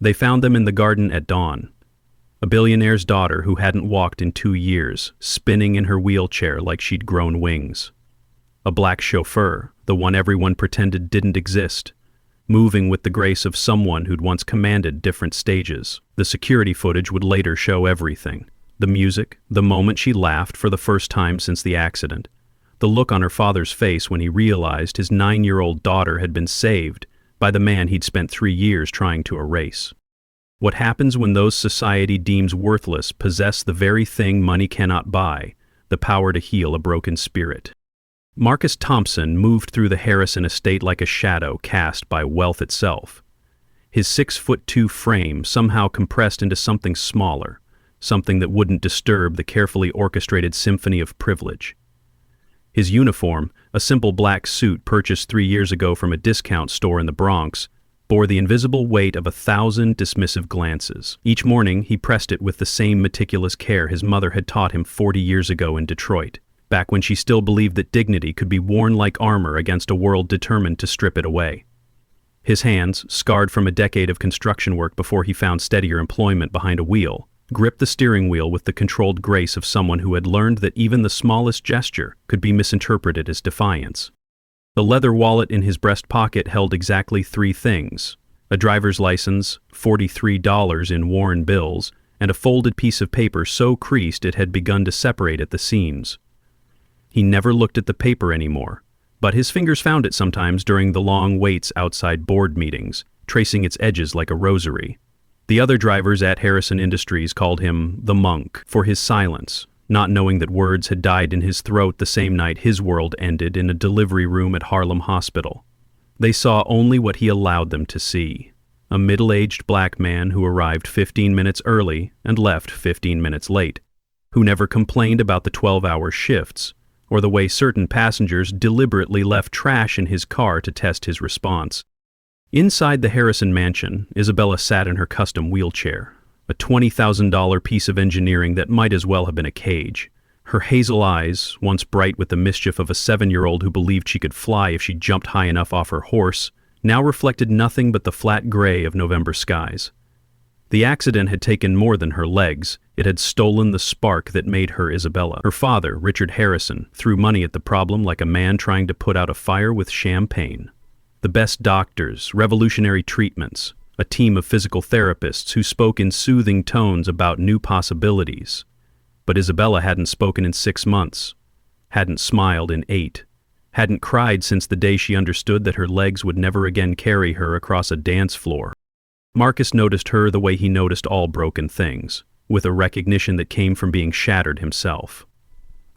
They found them in the garden at dawn. A billionaire's daughter who hadn't walked in 2 years, spinning in her wheelchair like she'd grown wings. A black chauffeur, the one everyone pretended didn't exist, moving with the grace of someone who'd once commanded different stages. The security footage would later show everything. The music, the moment she laughed for the first time since the accident, the look on her father's face when he realized his 9-year-old daughter had been saved by the man he'd spent 3 years trying to erase. What happens when those society deems worthless possess the very thing money cannot buy, the power to heal a broken spirit. Marcus Thompson moved through the Harrison estate like a shadow cast by wealth itself. His 6'2" frame somehow compressed into something smaller, something that wouldn't disturb the carefully orchestrated symphony of privilege. His uniform, a simple black suit purchased 3 years ago from a discount store in the Bronx, bore the invisible weight of 1,000 dismissive glances. Each morning he pressed it with the same meticulous care his mother had taught him 40 years ago in Detroit, back when she still believed that dignity could be worn like armor against a world determined to strip it away. His hands, scarred from a decade of construction work before he found steadier employment behind a wheel, gripped the steering wheel with the controlled grace of someone who had learned that even the smallest gesture could be misinterpreted as defiance. The leather wallet in his breast pocket held exactly 3 things: a driver's license, $43 in worn bills, and a folded piece of paper so creased it had begun to separate at the seams. He never looked at the paper anymore, but his fingers found it sometimes during the long waits outside board meetings, tracing its edges like a rosary. The other drivers at Harrison Industries called him the monk for his silence, not knowing that words had died in his throat the same night his world ended in a delivery room at Harlem Hospital. They saw only what he allowed them to see: a middle-aged black man who arrived 15 minutes early and left 15 minutes late, who never complained about the 12-hour shifts, or the way certain passengers deliberately left trash in his car to test his response. Inside the Harrison mansion, Isabella sat in her custom wheelchair, a $20,000 piece of engineering that might as well have been a cage. Her hazel eyes, once bright with the mischief of a 7-year-old who believed she could fly if she jumped high enough off her horse, now reflected nothing but the flat gray of November skies. The accident had taken more than her legs. It had stolen the spark that made her Isabella. Her father, Richard Harrison, threw money at the problem like a man trying to put out a fire with champagne. The best doctors, revolutionary treatments, a team of physical therapists who spoke in soothing tones about new possibilities. But Isabella hadn't spoken in 6 months, hadn't smiled in 8, hadn't cried since the day she understood that her legs would never again carry her across a dance floor. Marcus noticed her the way he noticed all broken things, with a recognition that came from being shattered himself.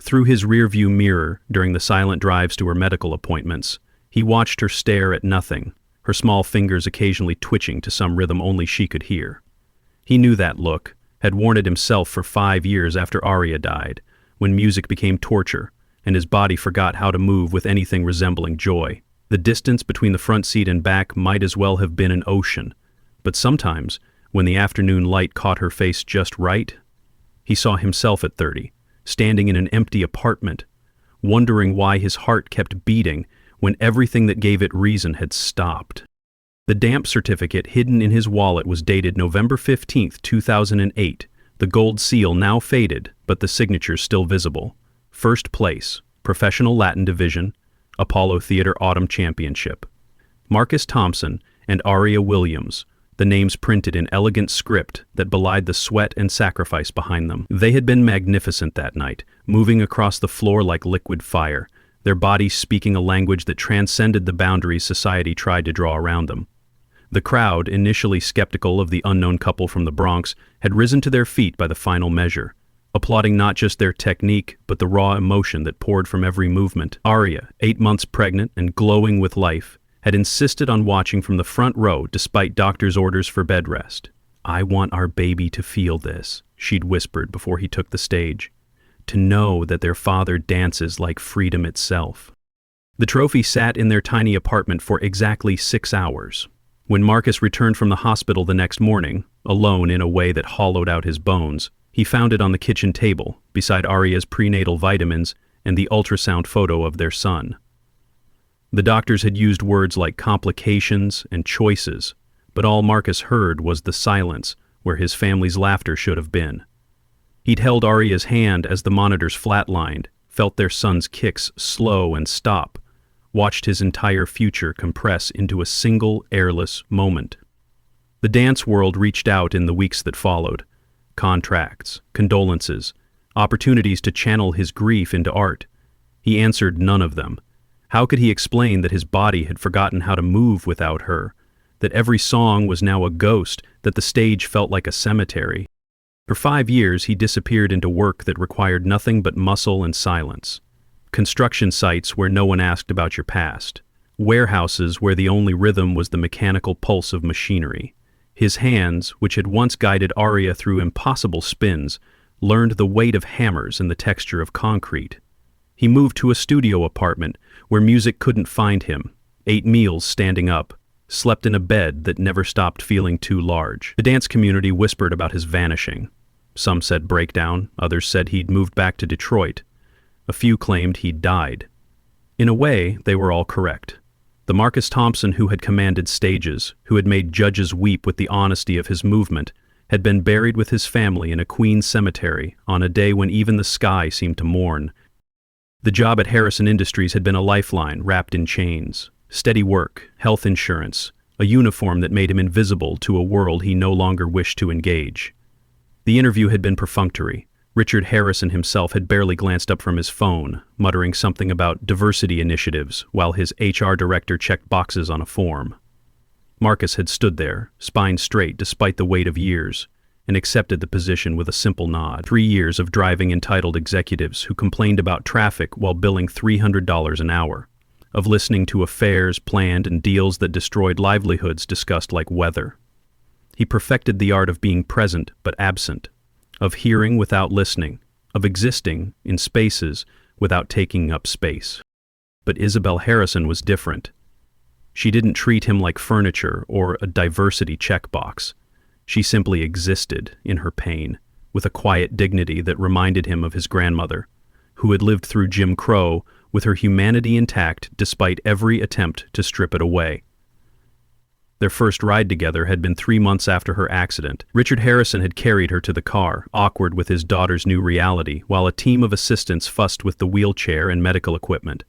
Through his rearview mirror, during the silent drives to her medical appointments, he watched her stare at nothing, her small fingers occasionally twitching to some rhythm only she could hear. He knew that look, had worn it himself for 5 years after Aria died, when music became torture, and his body forgot how to move with anything resembling joy. The distance between the front seat and back might as well have been an ocean, but sometimes, when the afternoon light caught her face just right, he saw himself at 30, standing in an empty apartment, wondering why his heart kept beating when everything that gave it reason had stopped. The damp certificate hidden in his wallet was dated November 15, 2008, the gold seal now faded, but the signature still visible. First place, Professional Latin Division, Apollo Theater Autumn Championship. Marcus Thompson and Aria Williams, the names printed in elegant script that belied the sweat and sacrifice behind them. They had been magnificent that night, moving across the floor like liquid fire, their bodies speaking a language that transcended the boundaries society tried to draw around them. The crowd, initially skeptical of the unknown couple from the Bronx, had risen to their feet by the final measure, applauding not just their technique, but the raw emotion that poured from every movement. Aria, 8 months pregnant and glowing with life, had insisted on watching from the front row despite doctor's orders for bed rest. "I want our baby to feel this," she'd whispered before he took the stage. "To know that their father dances like freedom itself." The trophy sat in their tiny apartment for exactly 6 hours. When Marcus returned from the hospital the next morning, alone in a way that hollowed out his bones, he found it on the kitchen table, beside Aria's prenatal vitamins and the ultrasound photo of their son. The doctors had used words like complications and choices, but all Marcus heard was the silence where his family's laughter should have been. He'd held Arya's hand as the monitors flatlined, felt their son's kicks slow and stop, watched his entire future compress into a single airless moment. The dance world reached out in the weeks that followed. Contracts, condolences, opportunities to channel his grief into art. He answered none of them. How could he explain that his body had forgotten how to move without her, that every song was now a ghost, that the stage felt like a cemetery? For 5 years, he disappeared into work that required nothing but muscle and silence. Construction sites where no one asked about your past. Warehouses where the only rhythm was the mechanical pulse of machinery. His hands, which had once guided Arya through impossible spins, learned the weight of hammers and the texture of concrete. He moved to a studio apartment where music couldn't find him, ate meals standing up, slept in a bed that never stopped feeling too large. The dance community whispered about his vanishing. Some said breakdown, others said he'd moved back to Detroit. A few claimed he'd died. In a way, they were all correct. The Marcus Thompson who had commanded stages, who had made judges weep with the honesty of his movement, had been buried with his family in a Queens cemetery on a day when even the sky seemed to mourn. The job at Harrison Industries had been a lifeline wrapped in chains. Steady work, health insurance, a uniform that made him invisible to a world he no longer wished to engage. The interview had been perfunctory. Richard Harrison himself had barely glanced up from his phone, muttering something about diversity initiatives while his HR director checked boxes on a form. Marcus had stood there, spine straight despite the weight of years, and accepted the position with a simple nod. 3 years of driving entitled executives who complained about traffic while billing $300 an hour, of listening to affairs planned and deals that destroyed livelihoods discussed like weather. He perfected the art of being present but absent, of hearing without listening, of existing in spaces without taking up space. But Isabel Harrison was different. She didn't treat him like furniture or a diversity checkbox. She simply existed in her pain, with a quiet dignity that reminded him of his grandmother, who had lived through Jim Crow with her humanity intact despite every attempt to strip it away. Their first ride together had been 3 months after her accident. Richard Harrison had carried her to the car, awkward with his daughter's new reality, while a team of assistants fussed with the wheelchair and medical equipment.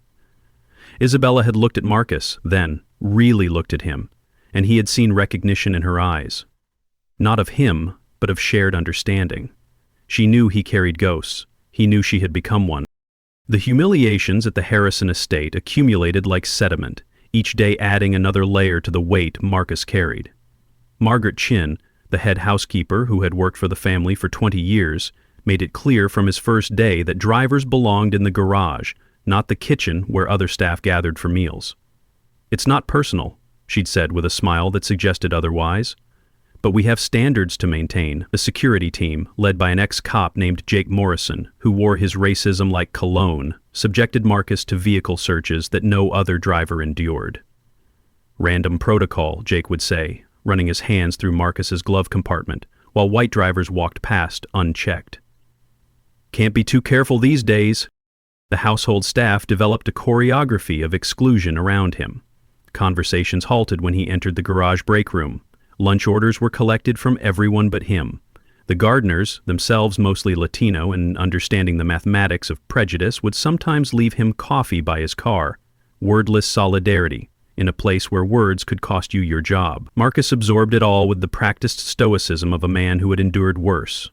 Isabella had looked at Marcus, then, really looked at him, and he had seen recognition in her eyes. Not of him, but of shared understanding. She knew he carried ghosts. He knew she had become one. The humiliations at the Harrison estate accumulated like sediment, each day adding another layer to the weight Marcus carried. Margaret Chin, the head housekeeper who had worked for the family for 20 years, made it clear from his first day that drivers belonged in the garage, not the kitchen where other staff gathered for meals. "It's not personal," she'd said with a smile that suggested otherwise. "But we have standards to maintain." The security team, led by an ex-cop named Jake Morrison, who wore his racism like cologne, subjected Marcus to vehicle searches that no other driver endured. "Random protocol," Jake would say, running his hands through Marcus's glove compartment, while white drivers walked past unchecked. "Can't be too careful these days." The household staff developed a choreography of exclusion around him. Conversations halted when he entered the garage break room. Lunch orders were collected from everyone but him. The gardeners, themselves mostly Latino and understanding the mathematics of prejudice, would sometimes leave him coffee by his car. Wordless solidarity, in a place where words could cost you your job. Marcus absorbed it all with the practiced stoicism of a man who had endured worse,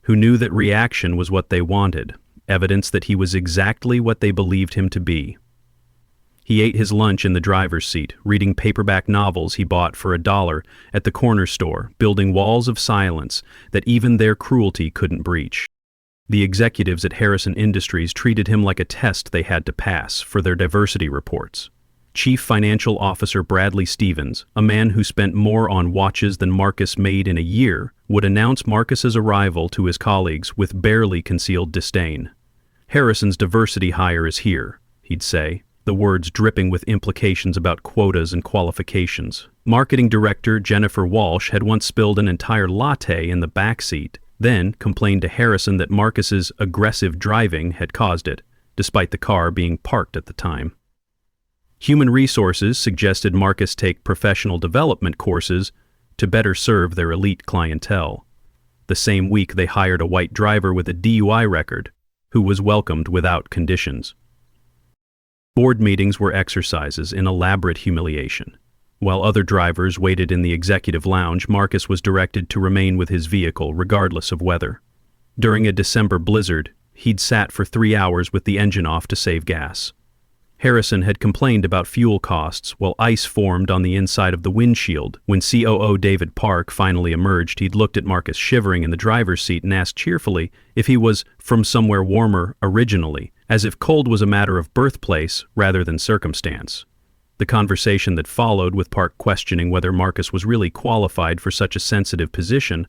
who knew that reaction was what they wanted, evidence that he was exactly what they believed him to be. He ate his lunch in the driver's seat, reading paperback novels he bought for $1 at the corner store, building walls of silence that even their cruelty couldn't breach. The executives at Harrison Industries treated him like a test they had to pass for their diversity reports. Chief Financial Officer Bradley Stevens, a man who spent more on watches than Marcus made in a year, would announce Marcus's arrival to his colleagues with barely concealed disdain. "Harrison's diversity hire is here," he'd say, the words dripping with implications about quotas and qualifications. Marketing director Jennifer Walsh had once spilled an entire latte in the back seat, then complained to Harrison that Marcus's aggressive driving had caused it, despite the car being parked at the time. Human Resources suggested Marcus take professional development courses, to better serve their elite clientele. The same week they hired a white driver with a DUI record, who was welcomed without conditions. Board meetings were exercises in elaborate humiliation. While other drivers waited in the executive lounge, Marcus was directed to remain with his vehicle regardless of weather. During a December blizzard, he'd sat for 3 hours with the engine off to save gas. Harrison had complained about fuel costs while ice formed on the inside of the windshield. When COO David Park finally emerged, he'd looked at Marcus shivering in the driver's seat and asked cheerfully if he was from somewhere warmer originally, as if cold was a matter of birthplace rather than circumstance. The conversation that followed, with Park questioning whether Marcus was really qualified for such a sensitive position,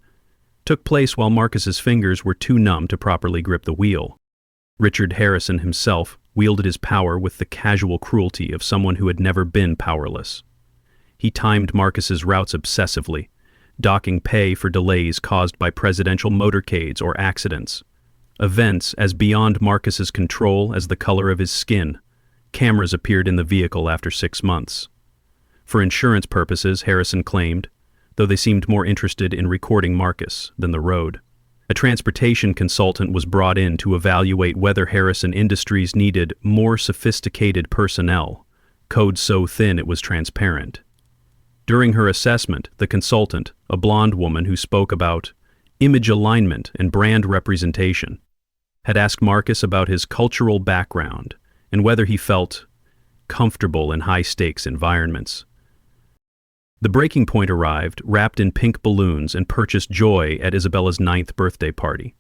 took place while Marcus's fingers were too numb to properly grip the wheel. Richard Harrison himself wielded his power with the casual cruelty of someone who had never been powerless. He timed Marcus's routes obsessively, docking pay for delays caused by presidential motorcades or accidents. Events as beyond Marcus's control as the color of his skin. Cameras appeared in the vehicle after 6 months. For insurance purposes, Harrison claimed, though they seemed more interested in recording Marcus than the road. A transportation consultant was brought in to evaluate whether Harrison Industries needed more sophisticated personnel, code so thin it was transparent. During her assessment, the consultant, a blonde woman who spoke about image alignment and brand representation, had asked Marcus about his cultural background and whether he felt comfortable in high-stakes environments. The breaking point arrived, wrapped in pink balloons, and purchased joy at Isabella's 9th birthday party.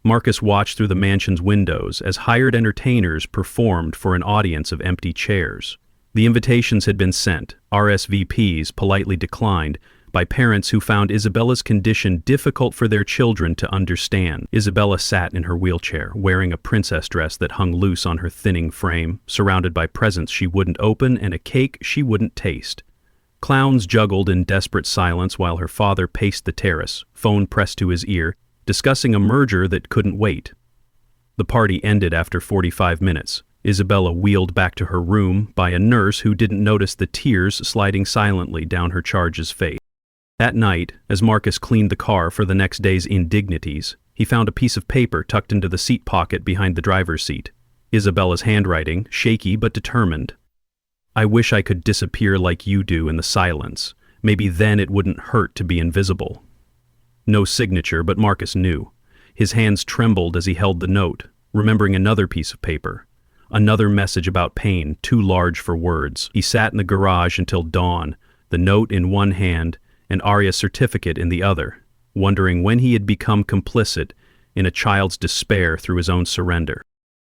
Marcus watched through the mansion's windows as hired entertainers performed for an audience of empty chairs. The invitations had been sent, RSVPs politely declined, by parents who found Isabella's condition difficult for their children to understand. Isabella sat in her wheelchair, wearing a princess dress that hung loose on her thinning frame, surrounded by presents she wouldn't open and a cake she wouldn't taste. Clowns juggled in desperate silence while her father paced the terrace, phone pressed to his ear, discussing a merger that couldn't wait. The party ended after 45 minutes. Isabella wheeled back to her room by a nurse who didn't notice the tears sliding silently down her charge's face. That night, as Marcus cleaned the car for the next day's indignities, he found a piece of paper tucked into the seat pocket behind the driver's seat. Isabella's handwriting, shaky but determined. "I wish I could disappear like you do in the silence. Maybe then it wouldn't hurt to be invisible." No signature, but Marcus knew. His hands trembled as he held the note, remembering another piece of paper. Another message about pain, too large for words. He sat in the garage until dawn, the note in one hand, and Arya's certificate in the other, wondering when he had become complicit in a child's despair through his own surrender.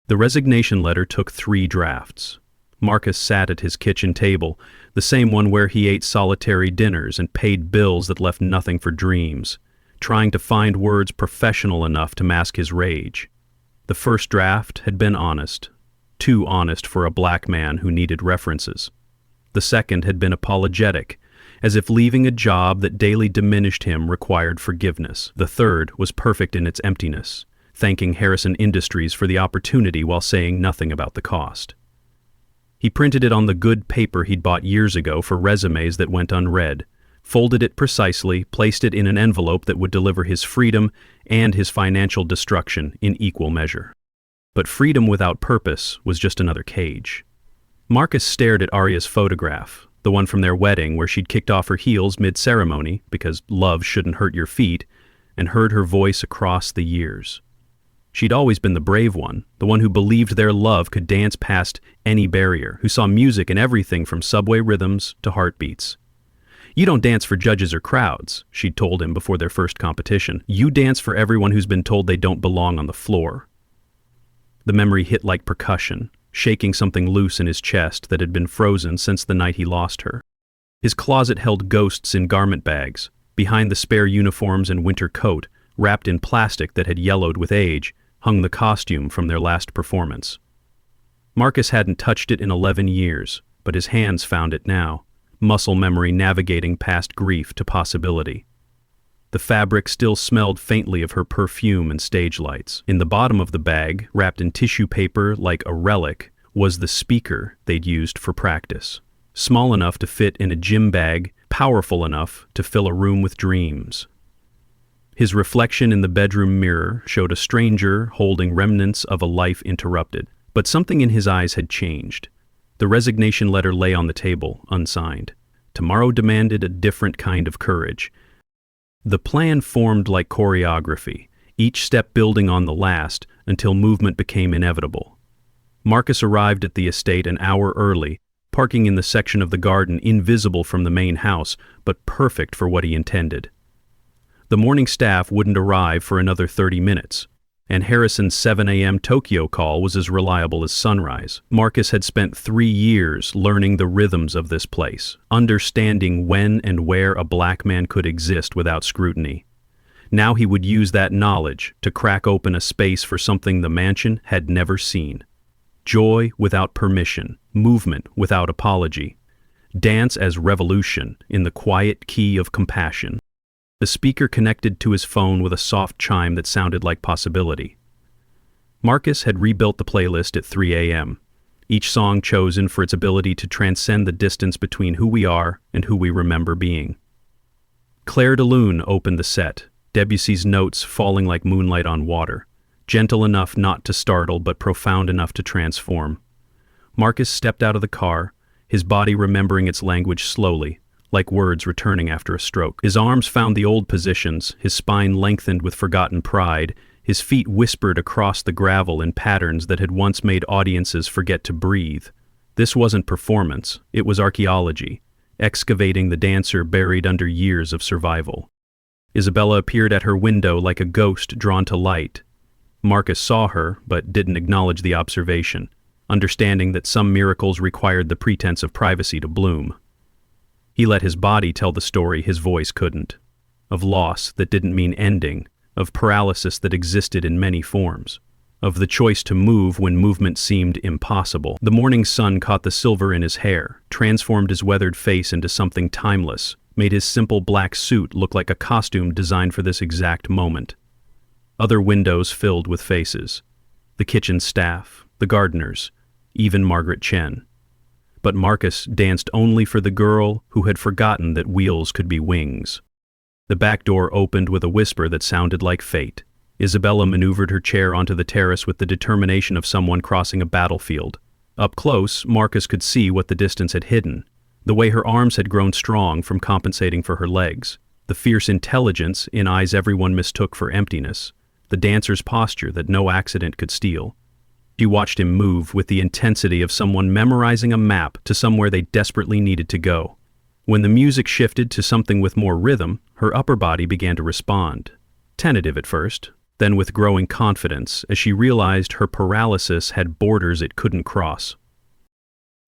The resignation letter took 3 drafts. Marcus sat at his kitchen table, the same one where he ate solitary dinners and paid bills that left nothing for dreams, trying to find words professional enough to mask his rage. The first draft had been honest, too honest for a black man who needed references. The second had been apologetic, as if leaving a job that daily diminished him required forgiveness. The third was perfect in its emptiness, thanking Harrison Industries for the opportunity while saying nothing about the cost. He printed it on the good paper he'd bought years ago for resumes that went unread, folded it precisely, placed it in an envelope that would deliver his freedom and his financial destruction in equal measure. But freedom without purpose was just another cage. Marcus stared at Arya's photograph, the one from their wedding where she'd kicked off her heels mid-ceremony because love shouldn't hurt your feet, and heard her voice across the years. She'd always been the brave one, the one who believed their love could dance past any barrier, who saw music in everything from subway rhythms to heartbeats. "You don't dance for judges or crowds," she'd told him before their first competition. "You dance for everyone who's been told they don't belong on the floor." The memory hit like percussion, shaking something loose in his chest that had been frozen since the night he lost her. His closet held ghosts in garment bags, behind the spare uniforms and winter coat, wrapped in plastic that had yellowed with age, hung the costume from their last performance. Marcus hadn't touched it in 11 years, but his hands found it now, muscle memory navigating past grief to possibility. The fabric still smelled faintly of her perfume and stage lights. In the bottom of the bag, wrapped in tissue paper like a relic, was the speaker they'd used for practice. Small enough to fit in a gym bag powerful enough to fill a room with dreams. His reflection in the bedroom mirror showed a stranger holding remnants of a life interrupted, but something in his eyes had changed. The resignation letter lay on the table, unsigned. Tomorrow demanded a different kind of courage. The plan formed like choreography, each step building on the last until movement became inevitable. Marcus arrived at the estate an hour early, parking in the section of the garden invisible from the main house, but perfect for what he intended. The morning staff wouldn't arrive for another 30 minutes, and Harrison's 7 a.m. Tokyo call was as reliable as sunrise. Marcus had spent 3 years learning the rhythms of this place, understanding when and where a black man could exist without scrutiny. Now he would use that knowledge to crack open a space for something the mansion had never seen. Joy without permission, movement without apology. Dance as revolution in the quiet key of compassion. The speaker connected to his phone with a soft chime that sounded like possibility. Marcus had rebuilt the playlist at 3 a.m., each song chosen for its ability to transcend the distance between who we are and who we remember being. Claire de Lune opened the set, Debussy's notes falling like moonlight on water, gentle enough not to startle but profound enough to transform. Marcus stepped out of the car, his body remembering its language slowly, like words returning after a stroke. His arms found the old positions, his spine lengthened with forgotten pride, his feet whispered across the gravel in patterns that had once made audiences forget to breathe. This wasn't performance, it was archaeology, excavating the dancer buried under years of survival. Isabella appeared at her window like a ghost drawn to light. Marcus saw her, but didn't acknowledge the observation, understanding that some miracles required the pretense of privacy to bloom. He let his body tell the story his voice couldn't, of loss that didn't mean ending, of paralysis that existed in many forms, of the choice to move when movement seemed impossible. The morning sun caught the silver in his hair, transformed his weathered face into something timeless, made his simple black suit look like a costume designed for this exact moment. Other windows filled with faces, the kitchen staff, the gardeners, even Margaret Chen. But Marcus danced only for the girl who had forgotten that wheels could be wings. The back door opened with a whisper that sounded like fate. Isabella maneuvered her chair onto the terrace with the determination of someone crossing a battlefield. Up close, Marcus could see what the distance had hidden. The way her arms had grown strong from compensating for her legs. The fierce intelligence in eyes everyone mistook for emptiness. The dancer's posture that no accident could steal. She watched him move with the intensity of someone memorizing a map to somewhere they desperately needed to go. When the music shifted to something with more rhythm, her upper body began to respond. Tentative at first, then with growing confidence as she realized her paralysis had borders it couldn't cross.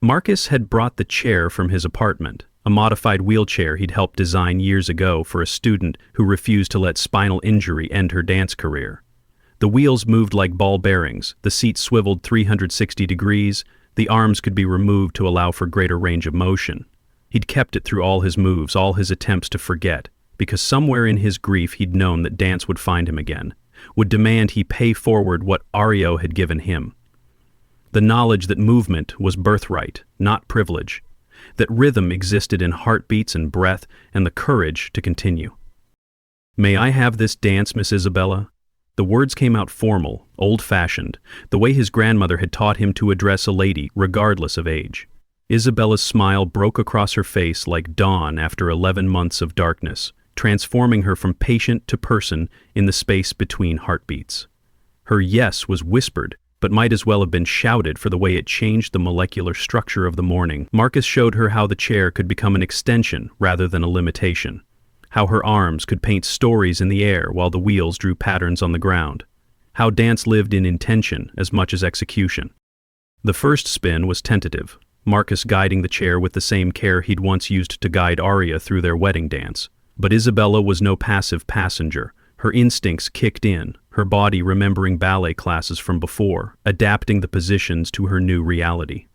Marcus had brought the chair from his apartment, a modified wheelchair he'd helped design years ago for a student who refused to let spinal injury end her dance career. The wheels moved like ball bearings, the seat swiveled 360 degrees, the arms could be removed to allow for greater range of motion. He'd kept it through all his moves, all his attempts to forget, because somewhere in his grief he'd known that dance would find him again, would demand he pay forward what Ario had given him. The knowledge that movement was birthright, not privilege, that rhythm existed in heartbeats and breath, and the courage to continue. "May I have this dance, Miss Isabella?" The words came out formal, old-fashioned, the way his grandmother had taught him to address a lady, regardless of age. Isabella's smile broke across her face like dawn after 11 months of darkness, transforming her from patient to person in the space between heartbeats. Her yes was whispered, but might as well have been shouted for the way it changed the molecular structure of the morning. Marcus showed her how the chair could become an extension rather than a limitation. How her arms could paint stories in the air while the wheels drew patterns on the ground. How dance lived in intention as much as execution. The first spin was tentative, Marcus guiding the chair with the same care he'd once used to guide Aria through their wedding dance. But Isabella was no passive passenger. Her instincts kicked in, her body remembering ballet classes from before, adapting the positions to her new reality.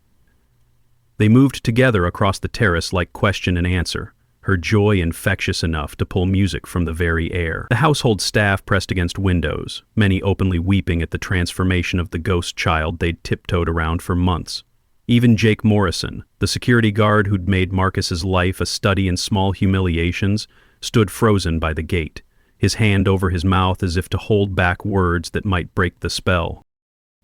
They moved together across the terrace like question and answer, her joy infectious enough to pull music from the very air. The household staff pressed against windows, many openly weeping at the transformation of the ghost child they'd tiptoed around for months. Even Jake Morrison, the security guard who'd made Marcus's life a study in small humiliations, stood frozen by the gate, his hand over his mouth as if to hold back words that might break the spell.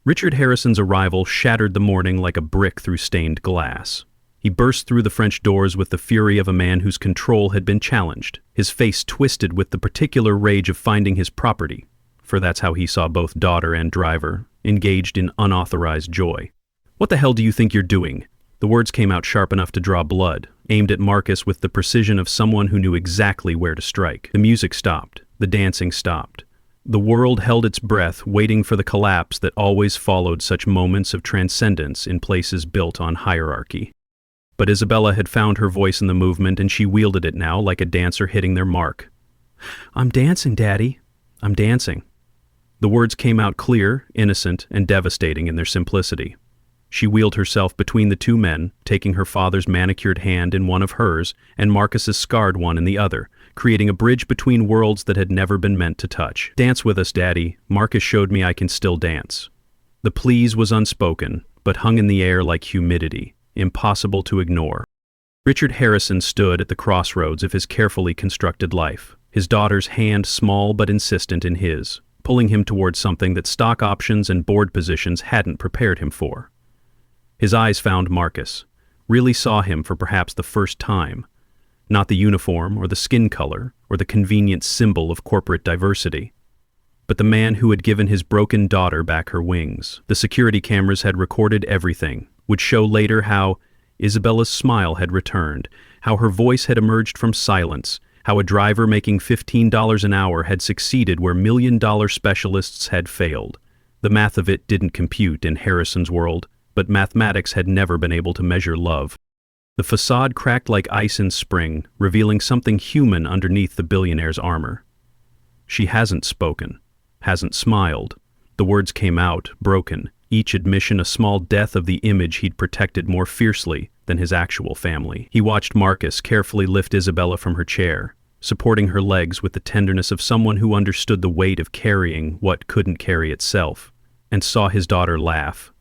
Richard Harrison's arrival shattered the morning like a brick through stained glass. He burst through the French doors with the fury of a man whose control had been challenged, his face twisted with the particular rage of finding his property, for that's how he saw both daughter and driver, engaged in unauthorized joy. "What the hell do you think you're doing?" The words came out sharp enough to draw blood, aimed at Marcus with the precision of someone who knew exactly where to strike. The music stopped. The dancing stopped. The world held its breath, waiting for the collapse that always followed such moments of transcendence in places built on hierarchy. But Isabella had found her voice in the movement, and she wielded it now like a dancer hitting their mark. "I'm dancing, Daddy. I'm dancing." The words came out clear, innocent, and devastating in their simplicity. She wheeled herself between the two men, taking her father's manicured hand in one of hers and Marcus's scarred one in the other, creating a bridge between worlds that had never been meant to touch. "Dance with us, Daddy. Marcus showed me I can still dance." The please was unspoken, but hung in the air like humidity, impossible to ignore. Richard Harrison stood at the crossroads of his carefully constructed life, his daughter's hand small but insistent in his, pulling him towards something that stock options and board positions hadn't prepared him for. His eyes found Marcus, really saw him for perhaps the first time, not the uniform or the skin color or the convenient symbol of corporate diversity, but the man who had given his broken daughter back her wings. The security cameras had recorded everything, would show later how Isabella's smile had returned, how her voice had emerged from silence, how a driver making $15 an hour had succeeded where million-dollar specialists had failed. The math of it didn't compute in Harrison's world, but mathematics had never been able to measure love. The facade cracked like ice in spring, revealing something human underneath the billionaire's armor. She hasn't spoken, hasn't smiled. The words came out, broken, each admission a small death of the image he'd protected more fiercely than his actual family. He watched Marcus carefully lift Isabella from her chair, supporting her legs with the tenderness of someone who understood the weight of carrying what couldn't carry itself, and saw his daughter laugh.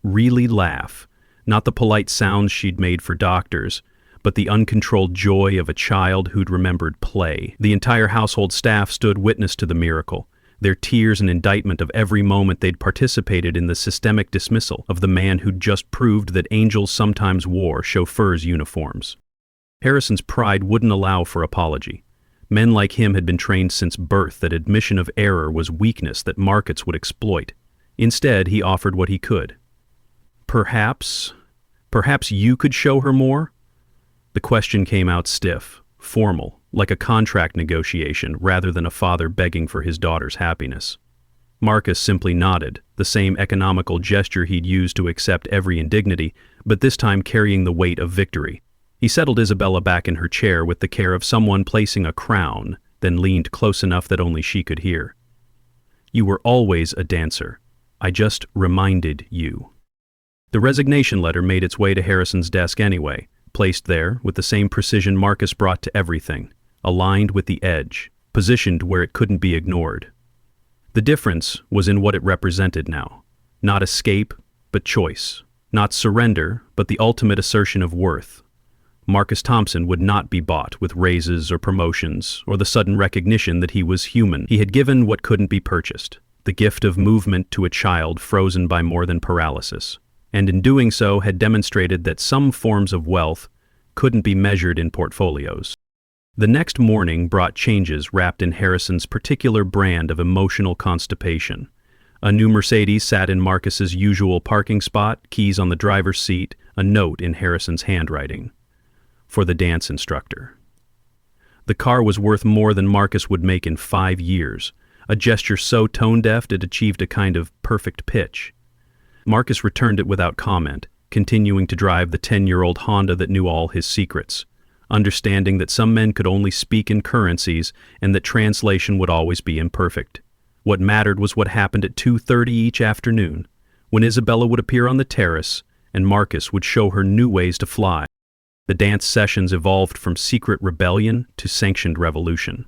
Really laugh, not the polite sounds she'd made for doctors, but the uncontrolled joy of a child who'd remembered play. The entire household staff stood witness to the miracle, their tears an indictment of every moment they'd participated in the systemic dismissal of the man who'd just proved that angels sometimes wore chauffeurs' uniforms. Harrison's pride wouldn't allow for apology. Men like him had been trained since birth that admission of error was weakness that markets would exploit. Instead, he offered what he could. Perhaps you could show her more?" The question came out stiff, formal, like a contract negotiation rather than a father begging for his daughter's happiness. Marcus simply nodded, the same economical gesture he'd used to accept every indignity, but this time carrying the weight of victory. He settled Isabella back in her chair with the care of someone placing a crown, then leaned close enough that only she could hear. "You were always a dancer. I just reminded you." The resignation letter made its way to Harrison's desk anyway, placed there with the same precision Marcus brought to everything, aligned with the edge, positioned where it couldn't be ignored. The difference was in what it represented now. Not escape, but choice. Not surrender, but the ultimate assertion of worth. Marcus Thompson would not be bought with raises or promotions or the sudden recognition that he was human. He had given what couldn't be purchased, the gift of movement to a child frozen by more than paralysis, and in doing so had demonstrated that some forms of wealth couldn't be measured in portfolios. The next morning brought changes wrapped in Harrison's particular brand of emotional constipation. A new Mercedes sat in Marcus's usual parking spot, keys on the driver's seat, a note in Harrison's handwriting. For the dance instructor. The car was worth more than Marcus would make in 5 years, a gesture so tone-deaf it achieved a kind of perfect pitch. Marcus returned it without comment, continuing to drive the 10-year-old Honda that knew all his secrets, understanding that some men could only speak in currencies and that translation would always be imperfect. What mattered was what happened at 2:30 each afternoon, when Isabella would appear on the terrace and Marcus would show her new ways to fly. The dance sessions evolved from secret rebellion to sanctioned revolution.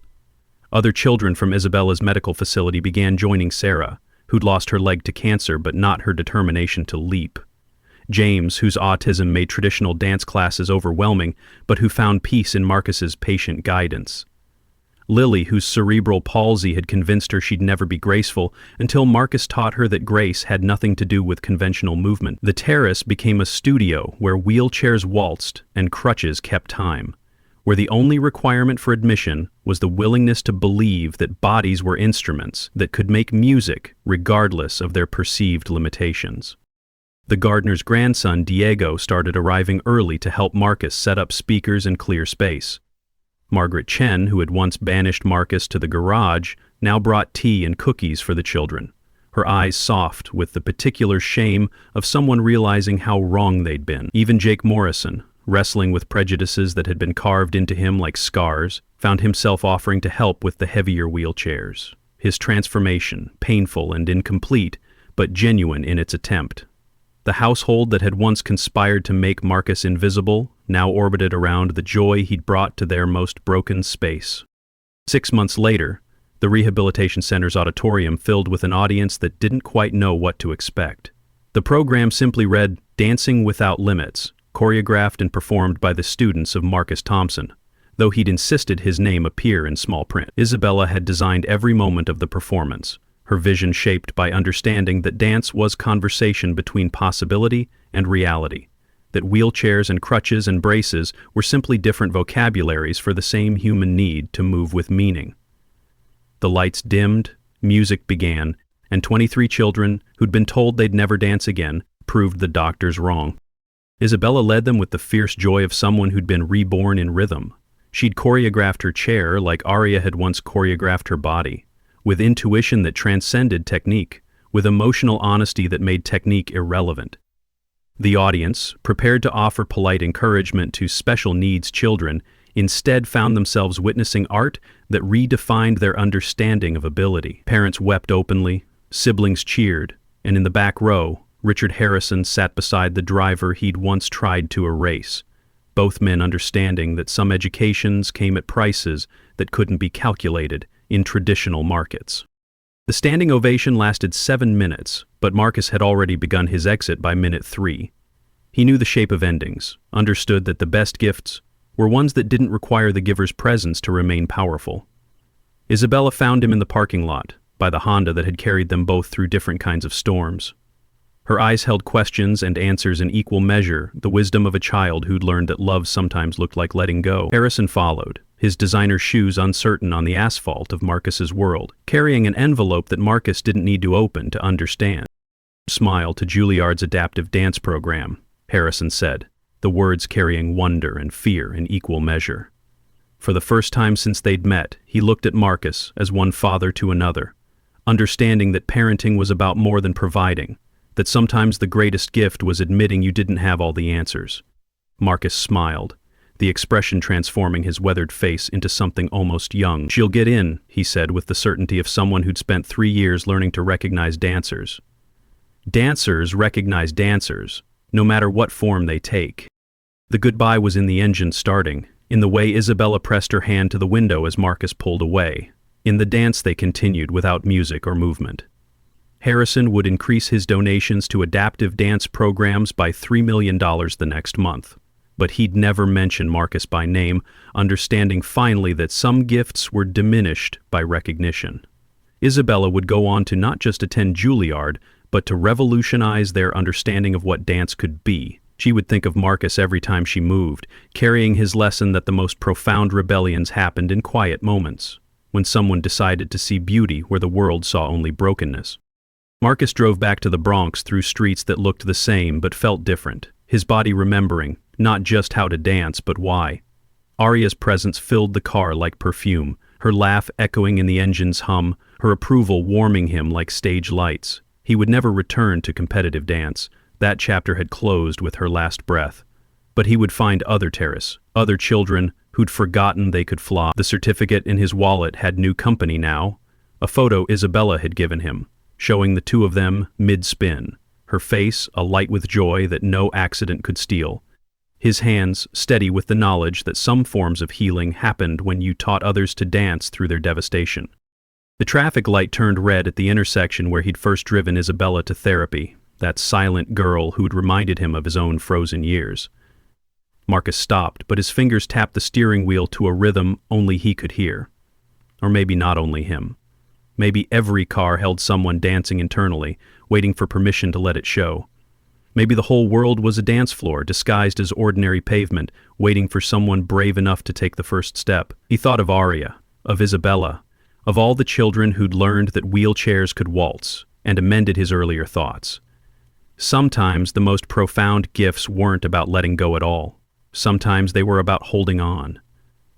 Other children from Isabella's medical facility began joining Sarah, who'd lost her leg to cancer but not her determination to leap. James, whose autism made traditional dance classes overwhelming, but who found peace in Marcus's patient guidance. Lily, whose cerebral palsy had convinced her she'd never be graceful until Marcus taught her that grace had nothing to do with conventional movement. The terrace became a studio where wheelchairs waltzed and crutches kept time, where the only requirement for admission was the willingness to believe that bodies were instruments that could make music regardless of their perceived limitations. The gardener's grandson, Diego, started arriving early to help Marcus set up speakers and clear space. Margaret Chen, who had once banished Marcus to the garage, now brought tea and cookies for the children, her eyes soft with the particular shame of someone realizing how wrong they'd been. Even Jake Morrison, wrestling with prejudices that had been carved into him like scars, found himself offering to help with the heavier wheelchairs. His transformation, painful and incomplete, but genuine in its attempt. The household that had once conspired to make Marcus invisible now orbited around the joy he'd brought to their most broken space. 6 months later, the rehabilitation center's auditorium filled with an audience that didn't quite know what to expect. The program simply read Dancing Without Limits, choreographed and performed by the students of Marcus Thompson, though he'd insisted his name appear in small print. Isabella had designed every moment of the performance, her vision shaped by understanding that dance was conversation between possibility and reality, that wheelchairs and crutches and braces were simply different vocabularies for the same human need to move with meaning. The lights dimmed, music began, and 23 children, who'd been told they'd never dance again, proved the doctors wrong. Isabella led them with the fierce joy of someone who'd been reborn in rhythm. She'd choreographed her chair like Aria had once choreographed her body, with intuition that transcended technique, with emotional honesty that made technique irrelevant. The audience, prepared to offer polite encouragement to special needs children, instead found themselves witnessing art that redefined their understanding of ability. Parents wept openly, siblings cheered, and in the back row, Richard Harrison sat beside the driver he'd once tried to erase, both men understanding that some educations came at prices that couldn't be calculated in traditional markets. The standing ovation lasted 7 minutes, but Marcus had already begun his exit by minute 3. He knew the shape of endings, understood that the best gifts were ones that didn't require the giver's presence to remain powerful. Isabella found him in the parking lot, by the Honda that had carried them both through different kinds of storms. Her eyes held questions and answers in equal measure, the wisdom of a child who'd learned that love sometimes looked like letting go. Harrison followed, his designer shoes uncertain on the asphalt of Marcus's world, carrying an envelope that Marcus didn't need to open to understand. Smile to Juilliard's adaptive dance program, Harrison said, the words carrying wonder and fear in equal measure. For the first time since they'd met, he looked at Marcus as one father to another, understanding that parenting was about more than providing, that sometimes the greatest gift was admitting you didn't have all the answers. Marcus smiled, the expression transforming his weathered face into something almost young. "She'll get in," he said with the certainty of someone who'd spent 3 years learning to recognize dancers. Dancers recognize dancers, no matter what form they take. The goodbye was in the engine starting, in the way Isabella pressed her hand to the window as Marcus pulled away. In the dance they continued without music or movement. Harrison would increase his donations to adaptive dance programs by $3 million the next month. But he'd never mention Marcus by name, understanding finally that some gifts were diminished by recognition. Isabella would go on to not just attend Juilliard, but to revolutionize their understanding of what dance could be. She would think of Marcus every time she moved, carrying his lesson that the most profound rebellions happened in quiet moments, when someone decided to see beauty where the world saw only brokenness. Marcus drove back to the Bronx through streets that looked the same but felt different, his body remembering, not just how to dance, but why. Aria's presence filled the car like perfume, her laugh echoing in the engine's hum, her approval warming him like stage lights. He would never return to competitive dance. That chapter had closed with her last breath. But he would find other terrace, other children who'd forgotten they could fly. The certificate in his wallet had new company now, a photo Isabella had given him, showing the two of them mid-spin, her face alight with joy that no accident could steal, his hands steady with the knowledge that some forms of healing happened when you taught others to dance through their devastation. The traffic light turned red at the intersection where he'd first driven Isabella to therapy. that silent girl who'd reminded him of his own frozen years. Marcus stopped, but his fingers tapped the steering wheel to a rhythm only he could hear. Or maybe not only him. Maybe every car held someone dancing internally, waiting for permission to let it show. Maybe the whole world was a dance floor, disguised as ordinary pavement, waiting for someone brave enough to take the first step. He thought of Aria, of Isabella, of all the children who'd learned that wheelchairs could waltz, and amended his earlier thoughts. Sometimes the most profound gifts weren't about letting go at all. Sometimes they were about holding on.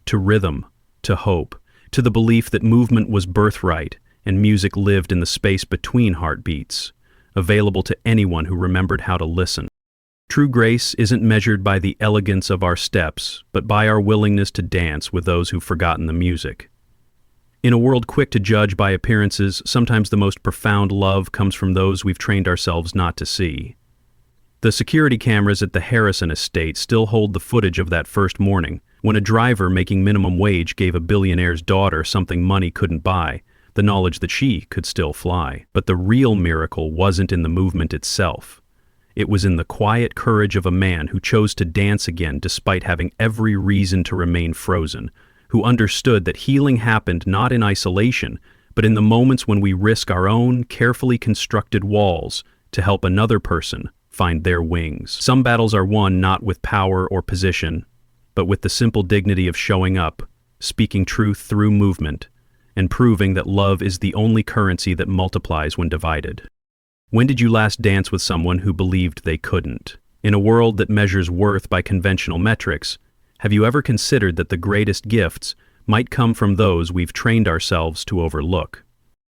To rhythm, to hope, to the belief that movement was birthright and music lived in the space between heartbeats, available to anyone who remembered how to listen. True grace isn't measured by the elegance of our steps, but by our willingness to dance with those who've forgotten the music. In a world quick to judge by appearances, sometimes the most profound love comes from those we've trained ourselves not to see. The security cameras at the Harrison estate still hold the footage of that first morning, when a driver making minimum wage gave a billionaire's daughter something money couldn't buy, the knowledge that she could still fly. But the real miracle wasn't in the movement itself. It was in the quiet courage of a man who chose to dance again despite having every reason to remain frozen, who understood that healing happened not in isolation, but in the moments when we risk our own carefully constructed walls to help another person find their wings. Some battles are won not with power or position, but with the simple dignity of showing up, speaking truth through movement, and proving that love is the only currency that multiplies when divided. When did you last dance with someone who believed they couldn't? In a world that measures worth by conventional metrics, have you ever considered that the greatest gifts might come from those we've trained ourselves to overlook?